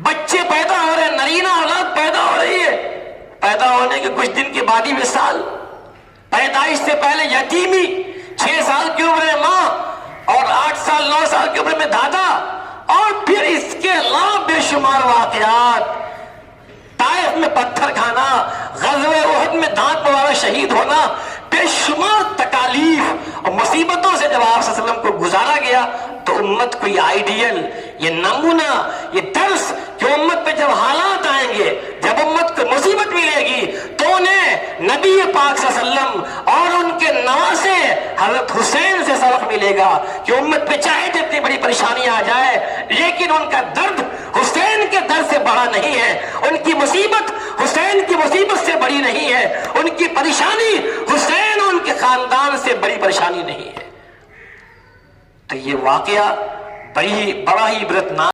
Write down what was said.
بچے پیدا ہو رہے ہیں، نرینہ اولاد پیدا ہو رہی ہے، پیدا ہونے کے کچھ دن کے بعد ہی وصال، پیدائش سے پہلے یتیمی، 6 سال کی عمر میں ماں اور 8 سال 9 سال کی عمر میں دادا، اور پھر اس کے علاوہ بے شمار واقعات، طائف میں پتھر کھانا، غزوہ احد میں دانت مبارک شہید ہونا، بے شمار تکالیف اور مصیبتوں سے جب آپ صلی اللہ علیہ وسلم کو گزارا گیا تو امت کو یہ آئیڈیل، یہ نمونہ، یہ درس کہ امت پہ جب حالات آئیں گے، جب امت کو مصیبت ملے گی تو انہیں نبی پاک صلی اللہ علیہ وسلم اور ان کے نواسے حضرت حسین سے سبق ملے گا کہ امت پہ چاہے جتنی بڑی پریشانی آ جائے لیکن ان کا درد حسین کے درد سے بڑا نہیں ہے، ان کی مصیبت حسین کی مصیبت سے بڑی نہیں ہے، ان کی پریشانی حسین اور ان کے خاندان سے بڑی پریشانی نہیں ہے۔ تو یہ واقعہ بڑا ہی عبرتناک